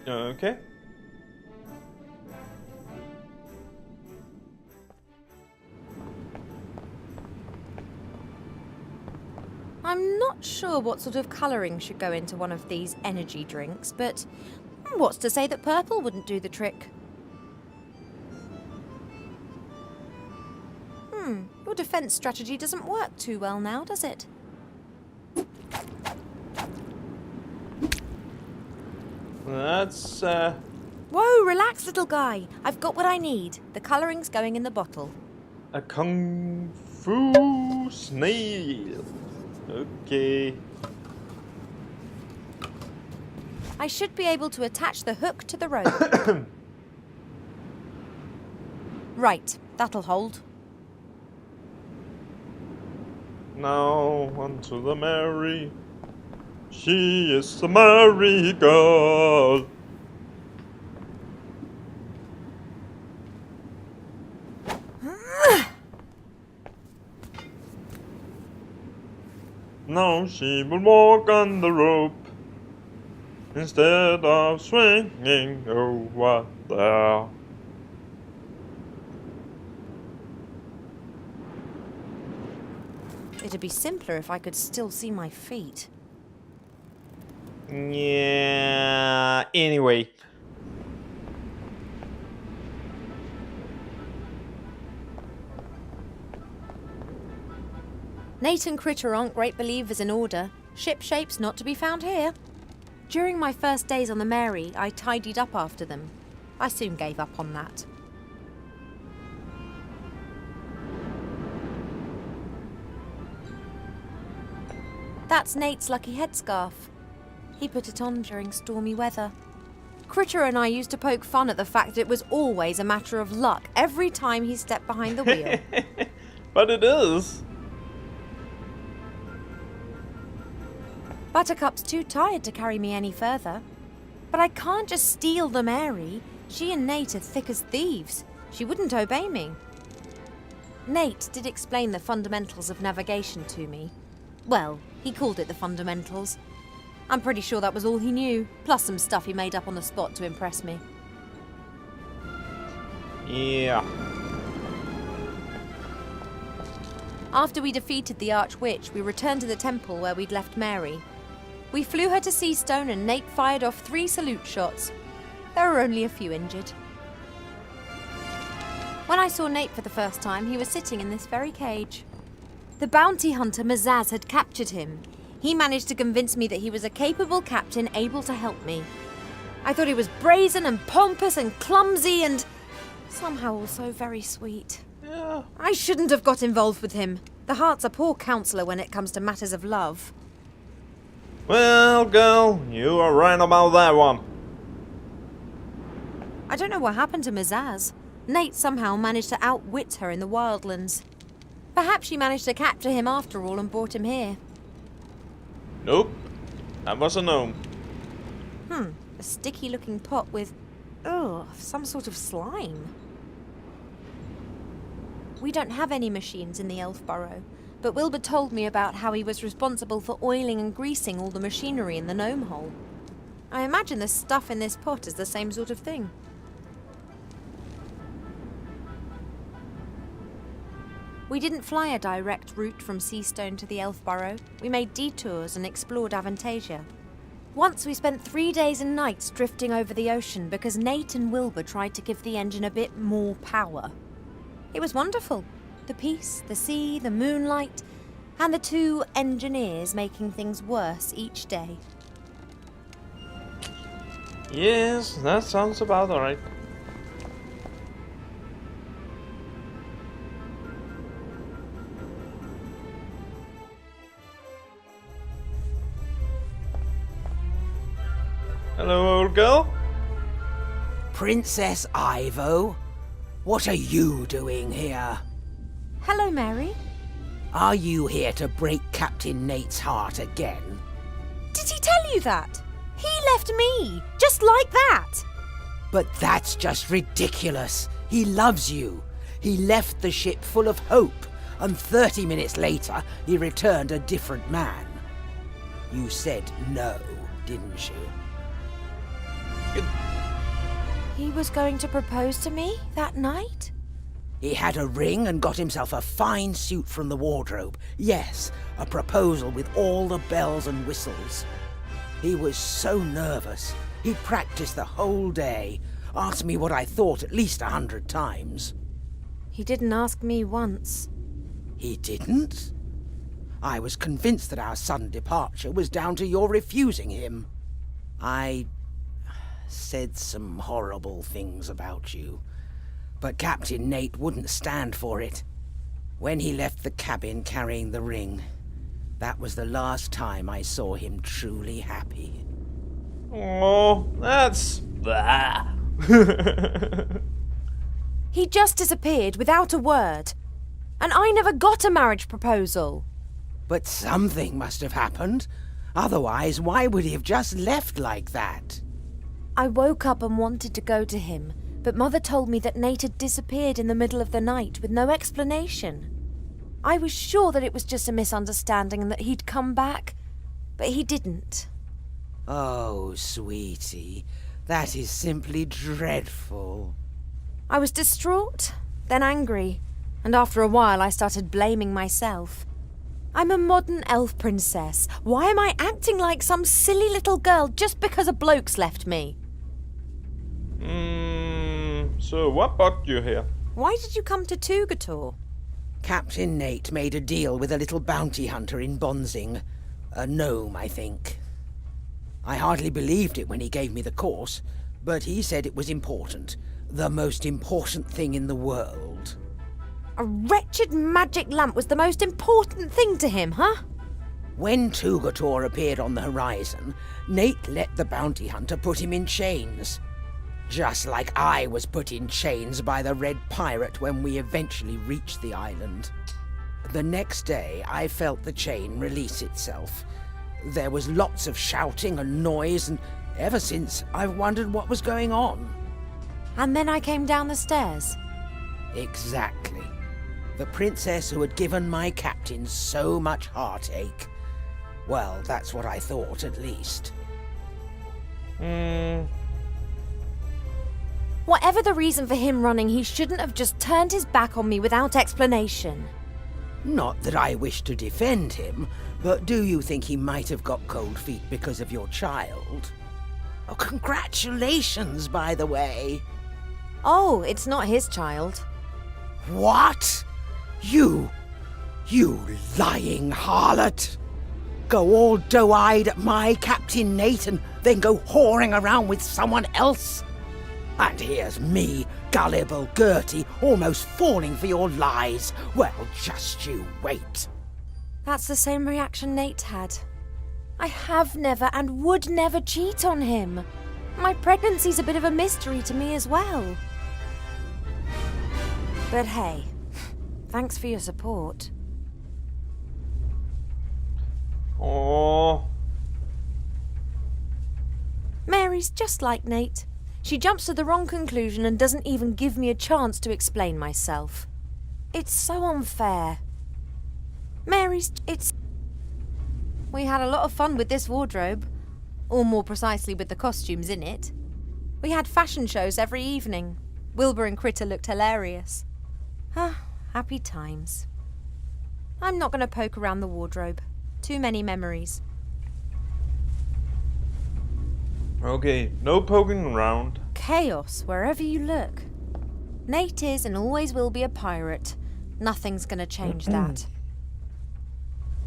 Okay. I'm not sure what sort of colouring should go into one of these energy drinks, but what's to say that purple wouldn't do the trick? Your defence strategy doesn't work too well now, does it? That's, Whoa, relax, little guy. I've got what I need. The colouring's going in the bottle. a kung fu snail. Okay. I should be able to attach the hook to the rope. Right, that'll hold. Now onto the Mary. She is the merry girl. Now she will walk on the rope instead of swinging over there. It'd be simpler if I could still see my feet. Yeah, anyway. Nate and Critter aren't great believers in order. Ship shapes not to be found here. During my first days on the Mary, I tidied up after them. I soon gave up on that. That's Nate's lucky headscarf. He put it on during stormy weather. Critter and I used to poke fun at the fact that it was always a matter of luck every time he stepped behind the wheel. But it is. Buttercup's too tired to carry me any further. But I can't just steal the Mary. She and Nate are thick as thieves. She wouldn't obey me. Nate did explain the fundamentals of navigation to me. Well, he called it the fundamentals. I'm pretty sure that was all he knew, plus some stuff he made up on the spot to impress me. Yeah. After we defeated the Archwitch, we returned to the temple where we'd left Mary. We flew her to Seastone and Nate fired off 3 salute shots. There were only a few injured. When I saw Nate for the first time, he was sitting in this very cage. The bounty hunter Mazaz had captured him. He managed to convince me that he was a capable captain able to help me. I thought he was brazen and pompous and clumsy and somehow also very sweet. Yeah. I shouldn't have got involved with him. The heart's a poor counsellor when it comes to matters of love. Well, girl, you are right about that one. I don't know what happened to Mazaz. Nate somehow managed to outwit her in the wildlands. Perhaps she managed to capture him after all and brought him here. Nope. That was a gnome. A sticky-looking pot with, some sort of slime. We don't have any machines in the Elf Burrow, but Wilbur told me about how he was responsible for oiling and greasing all the machinery in the gnome hole. I imagine the stuff in this pot is the same sort of thing. We didn't fly a direct route from Seastone to the Elf Burrow. We made detours and explored Avantasia. Once we spent 3 days and nights drifting over the ocean because Nate and Wilbur tried to give the engine a bit more power. It was wonderful. The peace, the sea, the moonlight, and the 2 engineers making things worse each day. Yes, that sounds about alright. Hello, old girl. Princess Ivo, what are you doing here? Hello, Mary. Are you here to break Captain Nate's heart again? Did he tell you that? He left me, just like that. But that's just ridiculous. He loves you. He left the ship full of hope, and 30 minutes later, he returned a different man. You said no, didn't you? He was going to propose to me that night? He had a ring and got himself a fine suit from the wardrobe. Yes, a proposal with all the bells and whistles. He was so nervous. He'd practiced the whole day, asked me what I thought at least 100 times. He didn't ask me once. He didn't? I was convinced that our sudden departure was down to your refusing him. I said some horrible things about you, but Captain Nate wouldn't stand for it. When he left the cabin carrying the ring, that was the last time I saw him truly happy. Oh, that's... He just disappeared without a word. And I never got a marriage proposal. But something must have happened. Otherwise, why would he have just left like that? I woke up and wanted to go to him, but Mother told me that Nate had disappeared in the middle of the night with no explanation. I was sure that it was just a misunderstanding and that he'd come back, but he didn't. Oh, sweetie, that is simply dreadful. I was distraught, then angry, and after a while I started blaming myself. I'm a modern elf princess. Why am I acting like some silly little girl just because a bloke's left me? So what brought you here? Why did you come to Tugator? Captain Nate made a deal with a little bounty hunter in Bonzing. A gnome, I think. I hardly believed it when he gave me the course, but he said it was important. The most important thing in the world. A wretched magic lamp was the most important thing to him, huh? When Tugator appeared on the horizon, Nate let the bounty hunter put him in chains. Just like I was put in chains by the Red Pirate when we eventually reached the island. The next day, I felt the chain release itself. There was lots of shouting and noise, and ever since, I've wondered what was going on. And then I came down the stairs. Exactly. The princess who had given my captain so much heartache. Well, that's what I thought, at least. Whatever the reason for him running, he shouldn't have just turned his back on me without explanation. Not that I wish to defend him, but do you think he might have got cold feet because of your child? Oh, congratulations, by the way. Oh, it's not his child. What? You lying harlot! Go all doe-eyed at my Captain Nate and then go whoring around with someone else? And here's me, gullible Gertie, almost falling for your lies. Well, just you wait. That's the same reaction Nate had. I have never and would never cheat on him. My pregnancy's a bit of a mystery to me as well. But hey, thanks for your support. Oh. Mary's just like Nate. She jumps to the wrong conclusion and doesn't even give me a chance to explain myself. It's so unfair. We had a lot of fun with this wardrobe. Or more precisely with the costumes in it. We had fashion shows every evening. Wilbur and Critter looked hilarious. Happy times. I'm not going to poke around the wardrobe. Too many memories. Okay, no poking around. Chaos wherever you look. Nate is and always will be a pirate. Nothing's going to change that.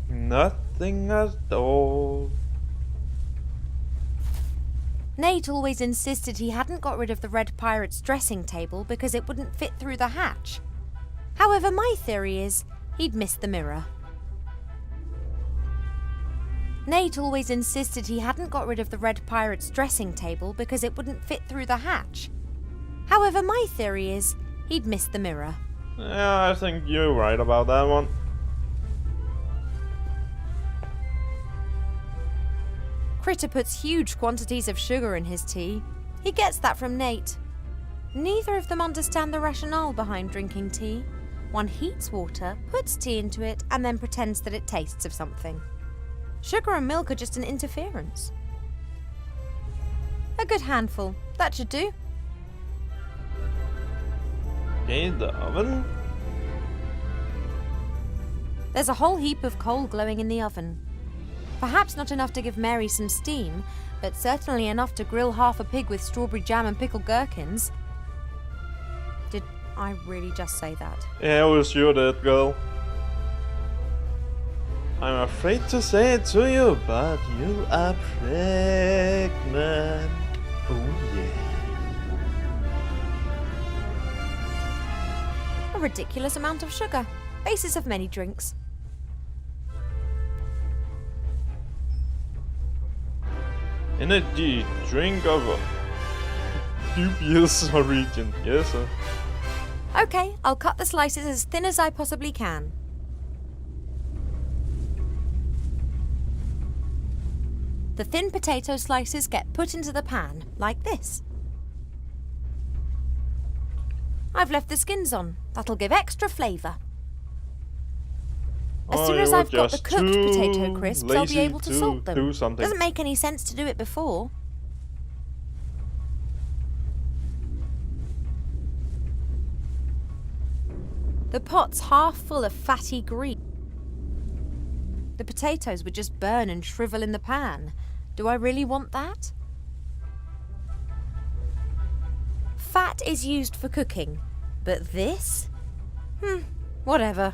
Nothing at all. Nate always insisted he hadn't got rid of the Red Pirate's dressing table because it wouldn't fit through the hatch. However, my theory is he'd missed the mirror. Nate always insisted he hadn't got rid of the Red Pirate's dressing table because it wouldn't fit through the hatch. However, my theory is he'd missed the mirror. Yeah, I think you're right about that one. Critter puts huge quantities of sugar in his tea. He gets that from Nate. Neither of them understand the rationale behind drinking tea. One heats water, puts tea into it, and then pretends that it tastes of something. Sugar and milk are just an interference. A good handful. That should do. Okay, the oven. There's a whole heap of coal glowing in the oven. Perhaps not enough to give Mary some steam, but certainly enough to grill half a pig with strawberry jam and pickled gherkins. Did I really just say that? Yeah, I was sure that, girl. I'm afraid to say it to you, but you are pregnant. Oh yeah. A ridiculous amount of sugar. Basis of many drinks. Energy drink of a dubious origin. Yes, sir. Okay, I'll cut the slices as thin as I possibly can. The thin potato slices get put into the pan, like this. I've left the skins on. That'll give extra flavour. As soon as I've got the cooked potato crisps, I'll be able to salt them. Doesn't make any sense to do it before. The pot's half full of fatty grease. The potatoes would just burn and shrivel in the pan. Do I really want that? Fat is used for cooking, but this? Whatever.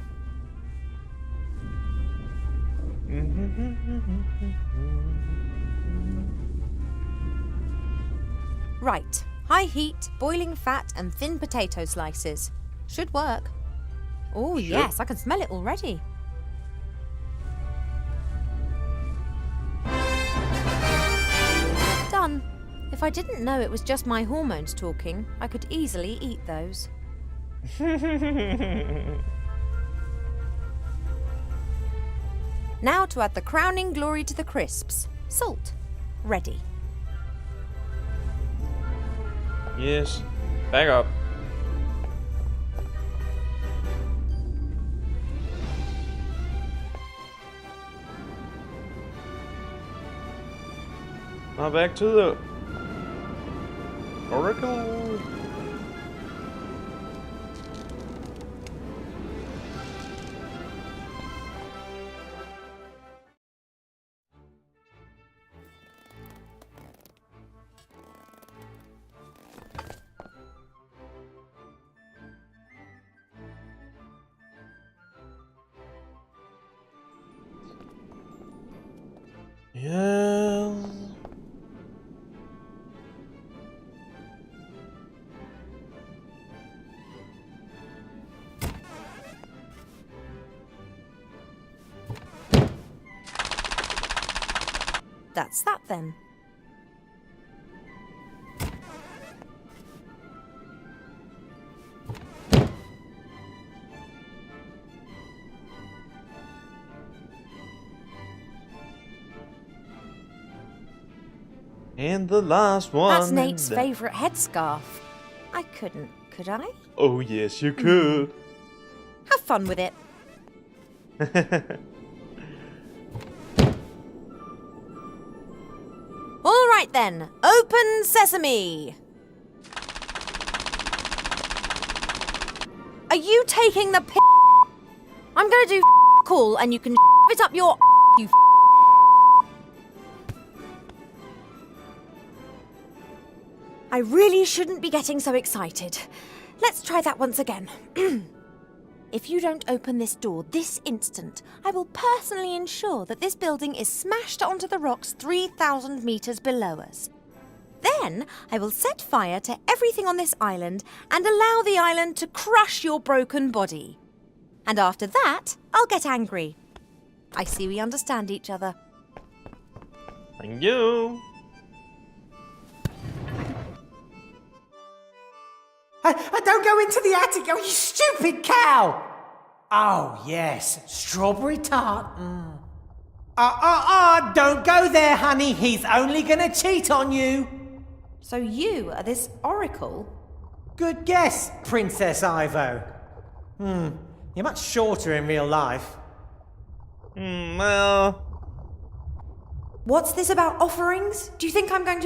Right, high heat, boiling fat and thin potato slices. Should work. Oh yes, I can smell it already. Done. If I didn't know it was just my hormones talking, I could easily eat those. Now to add the crowning glory to the crisps. Salt. Ready. Yes. Back up. Now back to the Oracle. Yeah. That's that then. And the last one. That's Nate's favourite headscarf. I couldn't, could I? Oh yes, you could. Have fun with it. All right then, open sesame. Are you taking the piss? I'm gonna do call and you can it up your you. I really shouldn't be getting so excited. Let's try that once again. If you don't open this door this instant, I will personally ensure that this building is smashed onto the rocks 3,000 meters below us. Then I will set fire to everything on this island and allow the island to crush your broken body. And after that, I'll get angry. I see we understand each other. Thank you. I don't go into the attic, oh, you stupid cow! Oh, yes, strawberry tart. Don't go there, honey. He's only gonna cheat on you. So you are this oracle? Good guess, Princess Ivo. You're much shorter in real life. Well... What's this about offerings? Do you think I'm going to